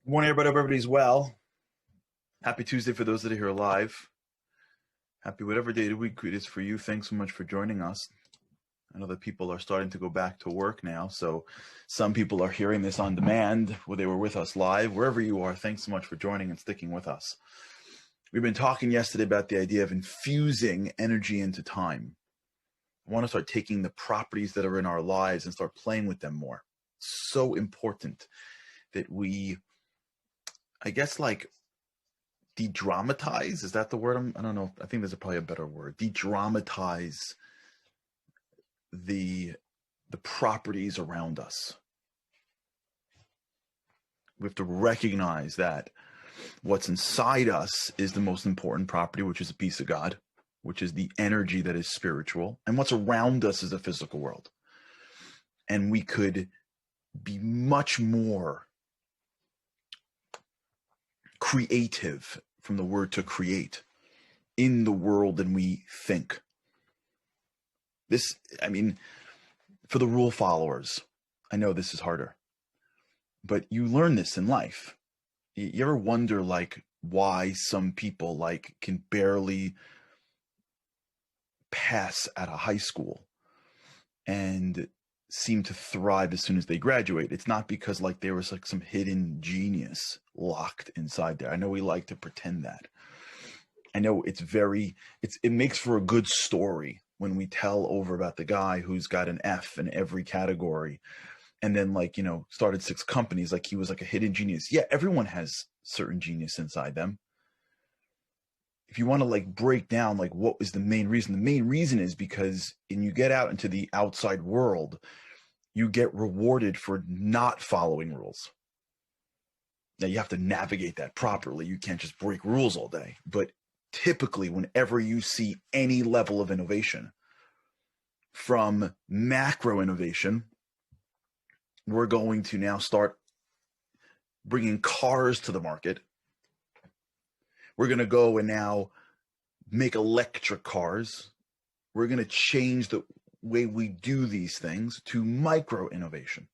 Morning, everybody. Hope everybody's well. Happy Tuesday for those that are here live. Happy whatever day of the week it is for you. Thanks so much for joining us. I know that people are starting to go back to work now, so some people are hearing this on demand where they were with us live. Wherever you are, thanks so much for joining and sticking with us. We've been talking yesterday about the idea of infusing energy into time. I want to start taking the properties that are in our lives and start playing with them more. So important that we, I guess, like, de-dramatize. Is that the word? I don't know. I think there's probably a better word. De-dramatize the properties around us. We have to recognize that what's inside us is the most important property, which is a piece of God, which is the energy that is spiritual, and what's around us is the physical world. And we could be much more creative, from the word to create, in the world than we think. This, I mean, for the rule followers, I know this is harder, but you learn this in life. You ever wonder, like, why some people, like, can barely pass out of high school and seem to thrive as soon as they graduate? It's not because, like, there was, like, some hidden genius locked inside there. I know we like to pretend that. I know it makes for a good story when we tell over about the guy who's got an F in every category and then, like, started 6 companies, like he was like a hidden genius. Yeah, everyone has certain genius inside them. If you want to, like, break down, like, what was the main reason is because when you get out into the outside world, you get rewarded for not following rules. Now, you have to navigate that properly. You can't just break rules all day. But typically, whenever you see any level of innovation, from macro innovation, we're going to now start bringing cars to the market. We're going to go and now make electric cars. We're going to change the way we do these things to micro innovation.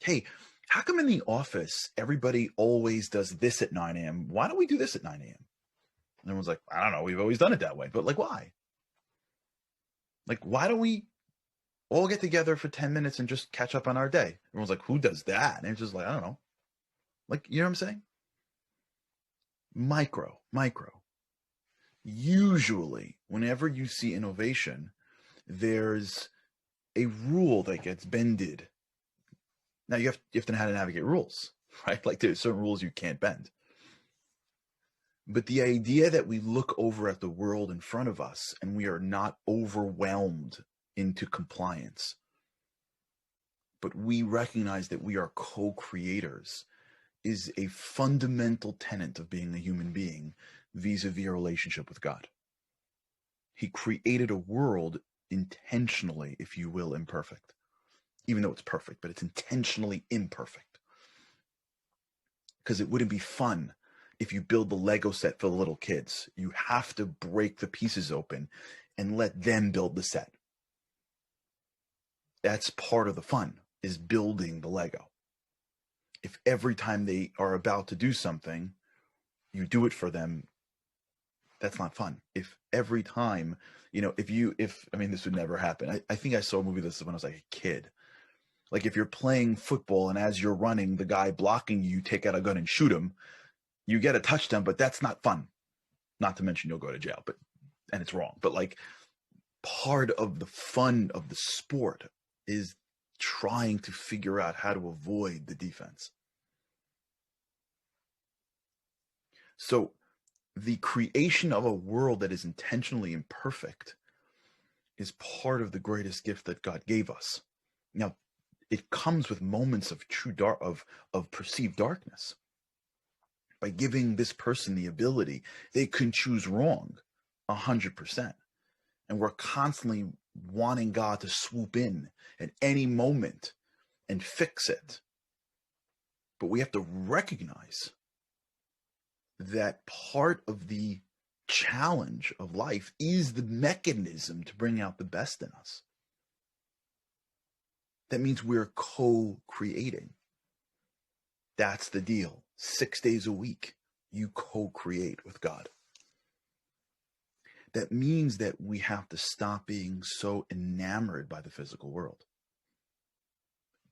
Hey, how come in the office everybody always does this at 9 a.m.? Why don't we do this at 9 a.m.? And everyone's like, I don't know, we've always done it that way. But, like, why? Like, why don't we all get together for 10 minutes and just catch up on our day? Everyone's like, who does that? And it's just like, I don't know. Like, you know what I'm saying? Micro. Usually, whenever you see innovation, there's a rule that gets bended. Now, you have to know how to navigate rules, right? Like, there's certain rules you can't bend. But the idea that we look over at the world in front of us and we are not overwhelmed into compliance, but we recognize that we are co-creators, is a fundamental tenet of being a human being vis-a-vis a relationship with God. He created a world intentionally, if you will, imperfect. Even though it's perfect, but it's intentionally imperfect. Because it wouldn't be fun if you build the Lego set for the little kids. You have to break the pieces open and let them build the set. That's part of the fun, is building the Lego. If every time they are about to do something, you do it for them, that's not fun. If every time, this would never happen. I think I saw a movie this when I was like a kid. Like, if you're playing football and as you're running, the guy blocking you take out a gun and shoot him, you get a touchdown, but that's not fun. Not to mention you'll go to jail, and it's wrong. But, like, part of the fun of the sport is trying to figure out how to avoid the defense. So the creation of a world that is intentionally imperfect is part of the greatest gift that God gave us. Now, it comes with moments of of perceived darkness. By giving this person the ability, they can choose wrong 100%. And we're constantly wanting God to swoop in at any moment and fix it. But we have to recognize that part of the challenge of life is the mechanism to bring out the best in us. That means we're co-creating. That's the deal. 6 days a week, you co-create with God. That means that we have to stop being so enamored by the physical world.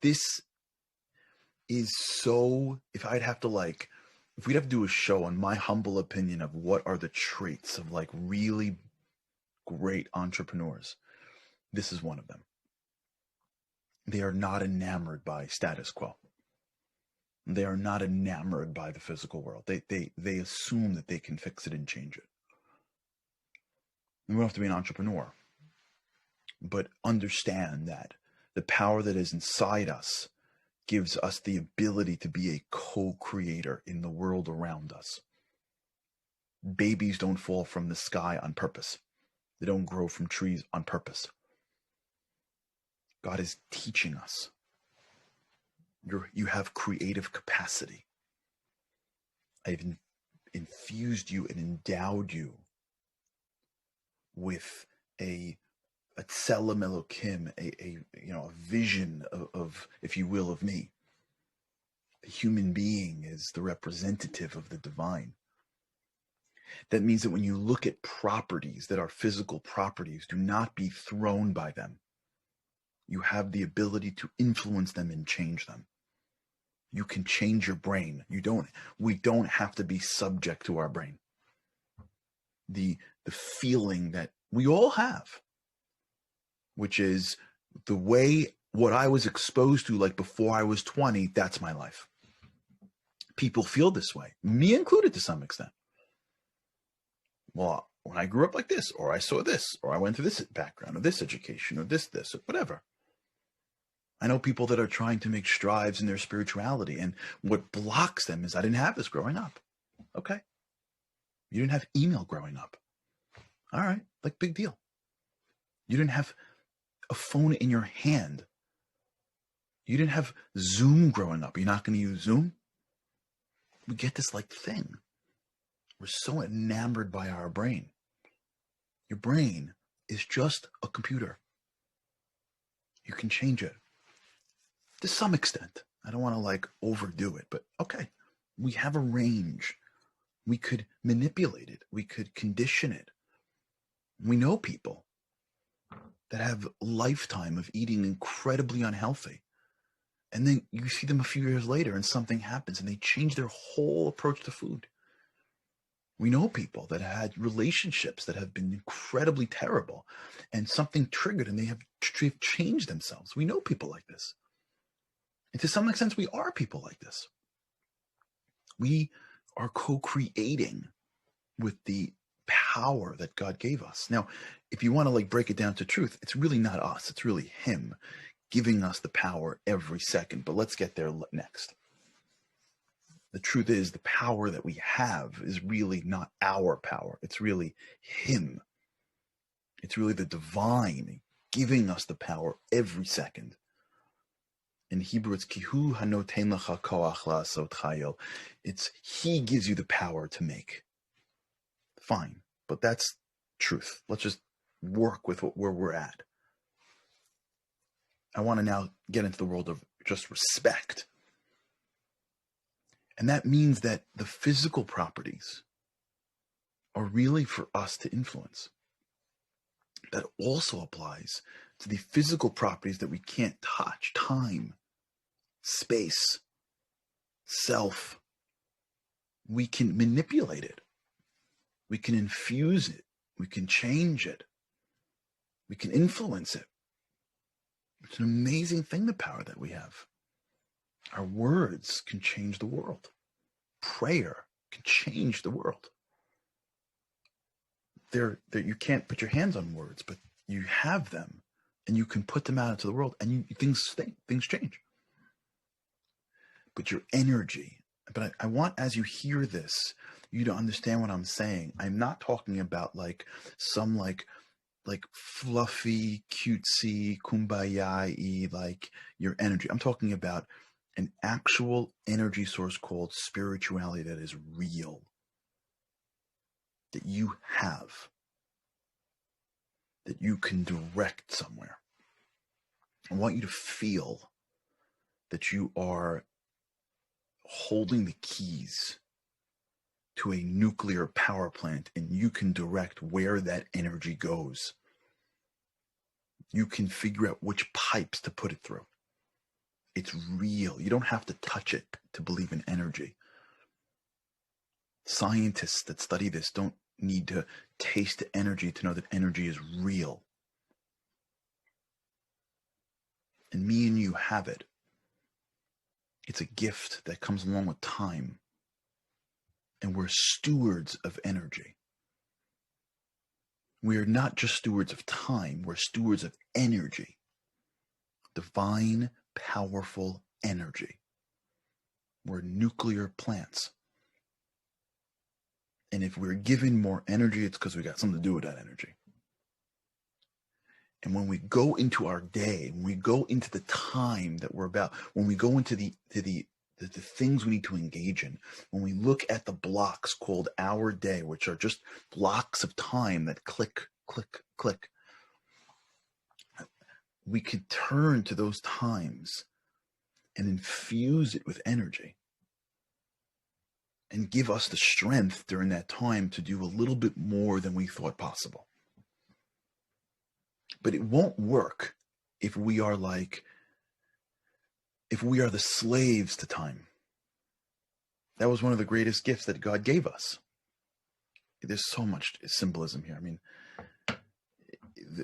This is so, if we'd have to do a show on my humble opinion of what are the traits of like really great entrepreneurs, this is one of them. They are not enamored by status quo. They are not enamored by the physical world. They assume that they can fix it and change it. We don't have to be an entrepreneur, but understand that the power that is inside us gives us the ability to be a co-creator in the world around us. Babies don't fall from the sky on purpose. They don't grow from trees on purpose. God is teaching us. You have creative capacity. I've infused you and endowed you with a Tselem Elokim, a vision of, if you will, of me. The human being is the representative of the divine. That means that when you look at properties that are physical properties, do not be thrown by them. You have the ability to influence them and change them. You can change your brain. We don't have to be subject to our brain. The feeling that we all have, which is what I was exposed to like before I was 20, that's my life. People feel this way, me included to some extent. Well, when I grew up like this, or I saw this, or I went through this background, or this education, or this, or whatever. I know people that are trying to make strides in their spirituality, and what blocks them is I didn't have this growing up. Okay. You didn't have email growing up. All right, like big deal. You didn't have a phone in your hand. You didn't have Zoom growing up. You're not going to use Zoom? We get this like thing. We're so enamored by our brain. Your brain is just a computer. You can change it. To some extent. I don't want to like overdo it, but okay. We have a range. We could manipulate it. We could condition it. We know people that have a lifetime of eating incredibly unhealthy. And then you see them a few years later and something happens and they change their whole approach to food. We know people that had relationships that have been incredibly terrible and something triggered and they have changed themselves. We know people like this. And to some extent, we are people like this. We are co-creating with the power that God gave us. Now, if you want to like break it down to truth, it's really not us. It's really Him giving us the power every second. But let's get there next. The truth is the power that we have is really not our power. It's really Him. It's really the divine giving us the power every second. In Hebrew, it's Kihu hanoten lecha koach la'asot chayil. It's He gives you the power to make. Fine, but that's truth. Let's just work with where we're at. I want to now get into the world of just respect. And that means that the physical properties are really for us to influence. That also applies to the physical properties that we can't touch: time, space, self. We can manipulate it. We can infuse it. We can change it. We can influence it. It's an amazing thing, the power that we have. Our words can change the world. Prayer can change the world. You can't put your hands on words, but you have them, and you can put them out into the world, and things change. But your energy. But I want, as you hear this, you to understand what I'm saying. I'm not talking about like some like fluffy, cutesy, kumbaya-y, like your energy. I'm talking about an actual energy source called spirituality that is real, that you have, that you can direct somewhere. I want you to feel that you are holding the keys to a nuclear power plant, and you can direct where that energy goes. You can figure out which pipes to put it through. It's real. You don't have to touch it to believe in energy. Scientists that study this don't need to taste energy to know that energy is real. And me and you have it. It's a gift that comes along with time. And we're stewards of energy. We are not just stewards of time, we're stewards of energy. Divine, powerful energy. We're nuclear plants. And if we're given more energy, it's because we got something to do with that energy. And when we go into our day, when we go into the time that we're about, when we go into the things we need to engage in, when we look at the blocks called our day, which are just blocks of time that click, click, click, we could turn to those times and infuse it with energy and give us the strength during that time to do a little bit more than we thought possible. But it won't work if we are the slaves to time. That was one of the greatest gifts that God gave us. There's so much symbolism here. I mean,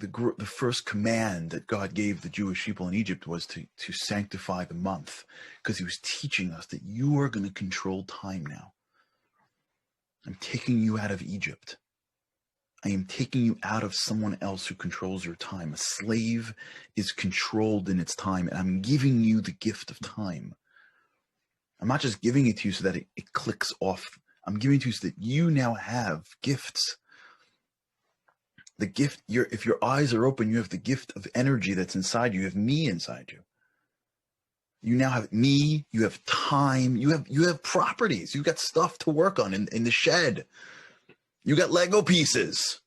the first command that God gave the Jewish people in Egypt was to sanctify the month, because he was teaching us that you are going to control time now. I'm taking you out of Egypt. I am taking you out of someone else who controls your time. A slave is controlled in its time, and I'm giving you the gift of time. I'm not just giving it to you so that it clicks off. I'm giving it to you so that you now have gifts. The gift, if your eyes are open, you have the gift of energy that's inside you. You have me inside you. You now have me, you have time, you have properties, you got stuff to work on in the shed. You got Lego pieces.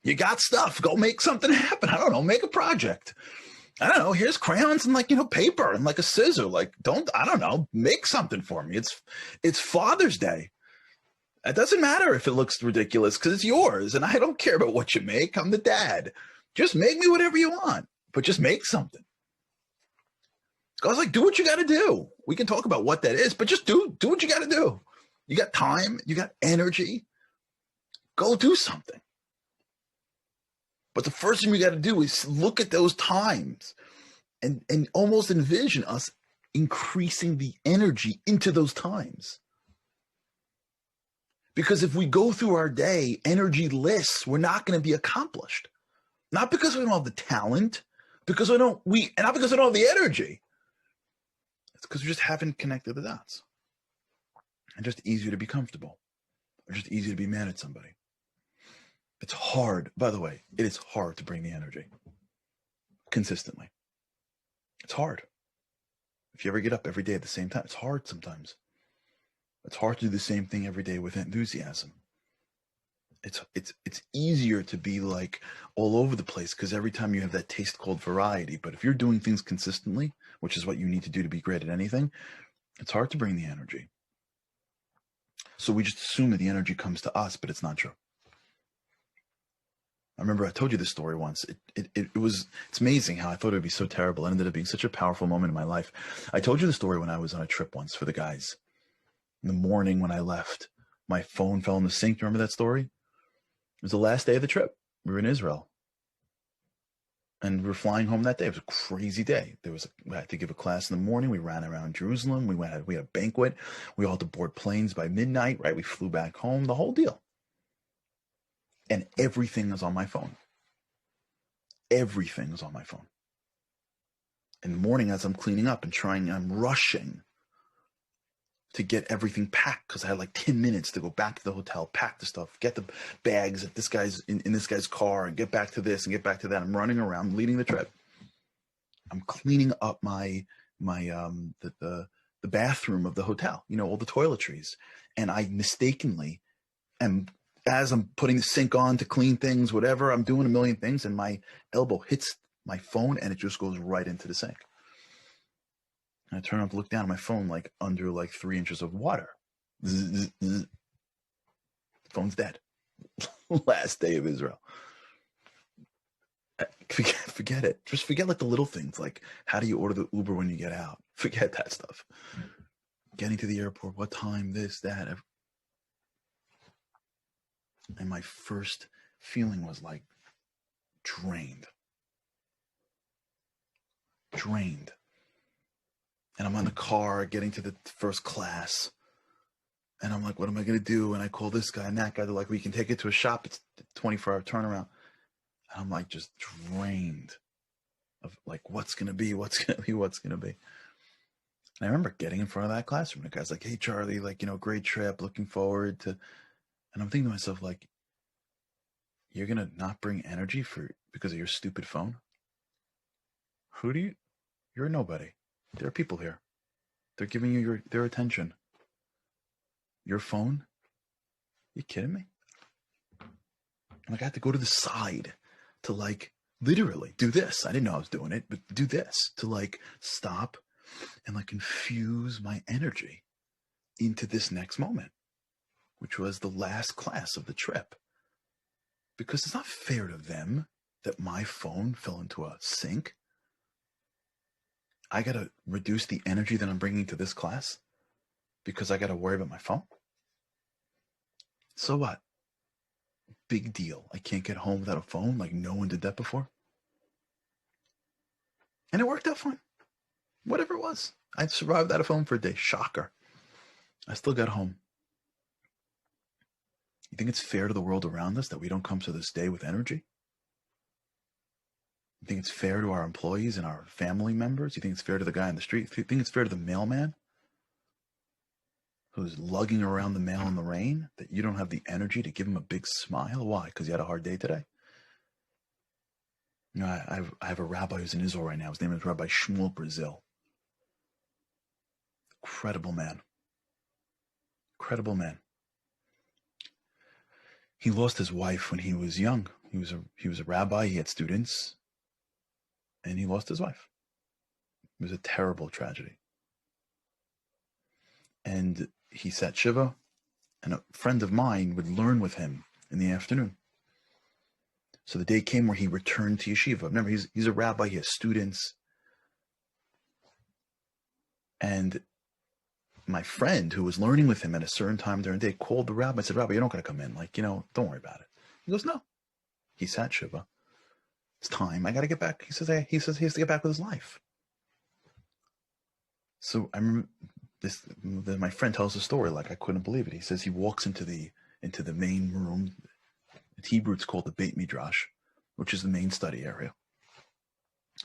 You got stuff. Go make something happen. I don't know, make a project. I don't know, here's crayons and paper and a scissor. I don't know, make something for me. It's Father's Day. It doesn't matter if it looks ridiculous because it's yours, and I don't care about what you make. I'm the dad. Just make me whatever you want, but just make something. God's like, do what you got to do. We can talk about what that is, but just do what you got to do. You got time, you got energy. Go do something. But the first thing we got to do is look at those times and almost envision us increasing the energy into those times. Because if we go through our day energy-less, we're not going to be accomplished. Not because we don't have the talent, not because we don't have the energy. It's because we just haven't connected the dots. And just easier to be comfortable. Or just easier to be mad at somebody. It's hard, by the way, it is hard to bring the energy. Consistently. It's hard. If you ever get up every day at the same time, it's hard sometimes. It's hard to do the same thing every day with enthusiasm. It's easier to be all over the place because every time you have that taste called variety. But if you're doing things consistently, which is what you need to do to be great at anything, it's hard to bring the energy. So we just assume that the energy comes to us, but it's not true. I remember I told you this story once. It's amazing how I thought it would be so terrible. It ended up being such a powerful moment in my life. I told you the story when I was on a trip once for the guys. In the morning when I left, my phone fell in the sink. Do you remember that story? It was the last day of the trip. We were in Israel. And we were flying home that day. It was a crazy day. We had to give a class in the morning. We ran around Jerusalem. We had a banquet. We all had to board planes by midnight, right? We flew back home, the whole deal. And everything was on my phone. Everything was on my phone. In the morning, as I'm cleaning up I'm rushing to get everything packed because I had 10 minutes to go back to the hotel, pack the stuff, get the bags at this guy's in this guy's car, and get back to this and get back to that. I'm running around, leading the trip. I'm cleaning up the bathroom of the hotel, all the toiletries, and I mistakenly am. As I'm putting the sink on to clean things, whatever, I'm doing a million things, and my elbow hits my phone, and it just goes right into the sink. And I turn up to look down at my phone, like under like 3 inches of water. Zzz, zzz. Phone's dead. Last day of Israel. Forget it. Just forget like the little things, like how do you order the Uber when you get out? Forget that stuff. Getting to the airport, what time, this, that. And my first feeling was like drained. And I'm on the car getting to the first class. And I'm like, what am I going to do? And I call this guy and that guy. They're like, we can take it to a shop. It's a 24-hour turnaround. And I'm like just drained of like, what's going to be. And I remember getting in front of that classroom. The guy's like, hey, Charlie, like, great trip. Looking forward to. And I'm thinking to myself, like, you're going to not bring energy because of your stupid phone? You're a nobody. There are people here. They're giving you their attention. Your phone? You kidding me? Like, I had to go to the side to like literally do this. I didn't know I was doing it, but do this to like stop and like infuse my energy into this next moment, which was the last class of the trip. Because it's not fair to them that my phone fell into a sink. I got to reduce the energy that I'm bringing to this class because I got to worry about my phone. So what? Big deal. I can't get home without a phone. Like no one did that before. And it worked out fine. Whatever it was. I survived without a phone for a day. Shocker. I still got home. You think it's fair to the world around us that we don't come to this day with energy? You think it's fair to our employees and our family members? You think it's fair to the guy on the street? You think it's fair to the mailman who's lugging around the mail in the rain that you don't have the energy to give him a big smile? Why? Because you had a hard day today? I have a rabbi who's in Israel right now. His name is Rabbi Shmuel Brazil. Incredible man. He lost his wife when he was young. He was a rabbi. He had students, and he lost his wife. It was a terrible tragedy. And he sat Shiva, and a friend of mine would learn with him in the afternoon. So the day came where he returned to yeshiva. Remember, he's a rabbi. He has students. And my friend who was learning with him at a certain time during the day called the rabbi and said, Rabbi, you're not going to come in. Like, don't worry about it. He goes, no. He sat Shiva. It's time. I got to get back. He says he has to get back with his life. So I remember my friend tells the story like I couldn't believe it. He says he walks into the main room. In Hebrew, it's called the Beit Midrash, which is the main study area.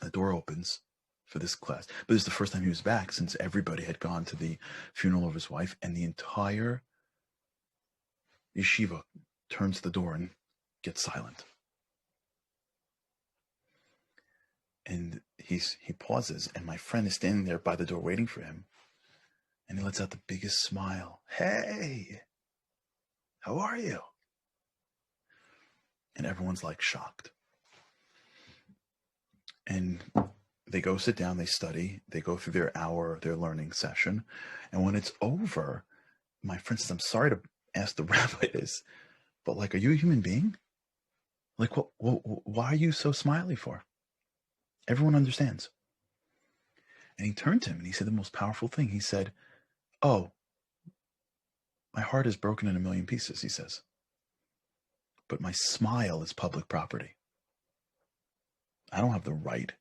The door opens for this class. But this is the first time he was back since everybody had gone to the funeral of his wife, and the entire yeshiva turns to the door and gets silent. And he pauses, and my friend is standing there by the door waiting for him, and he lets out the biggest smile. Hey, how are you? And everyone's like shocked. And they go sit down, they study, they go through their learning session. And when it's over, my friend says, I'm sorry to ask the rabbi this, but like, are you a human being? Like, why are you so smiley for? Everyone understands. And he turned to him and he said the most powerful thing. He said, oh, my heart is broken in a million pieces, he says. But my smile is public property. I don't have the right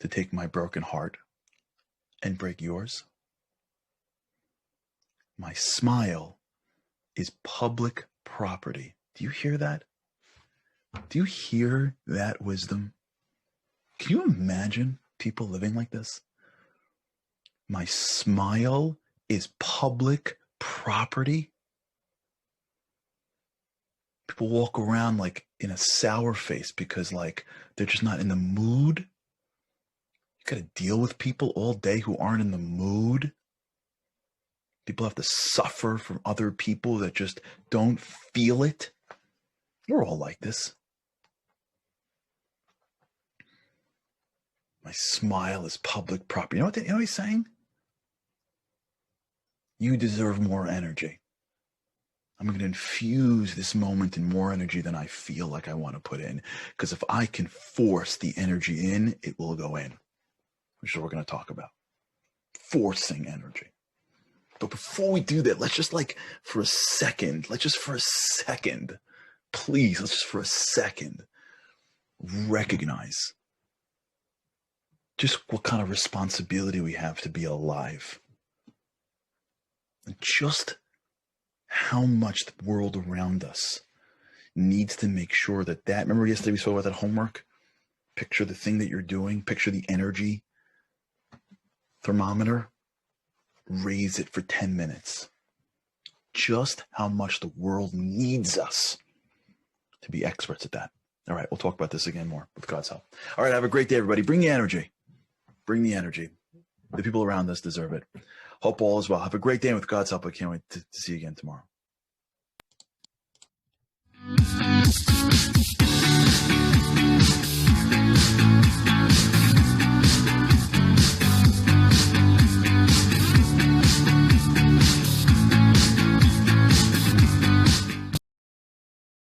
to take my broken heart and break yours. My smile is public property. Do you hear that? Do you hear that wisdom? Can you imagine people living like this? My smile is public property. People walk around like in a sour face because like they're just not in the mood. You got to deal with people all day who aren't in the mood. People have to suffer from other people that just don't feel it. We're all like this. My smile is public property. You know what he's saying? You deserve more energy. I'm going to infuse this moment in more energy than I feel like I want to put in. Because if I can force the energy in, it will go in, which is what we're going to talk about. Forcing energy. But before we do that, let's just for a second, please, let's just for a second recognize just what kind of responsibility we have to be alive. And just how much the world around us needs to make sure that remember yesterday we spoke about that homework? Picture the thing that you're doing, picture the energy thermometer, raise it for 10 minutes. Just how much the world needs us to be experts at that. All right, we'll talk about this again more with God's help. All right, have a great day, everybody. Bring the energy. Bring the energy. The people around us deserve it. Hope all is well. Have a great day, and with God's help, I can't wait to see you again tomorrow.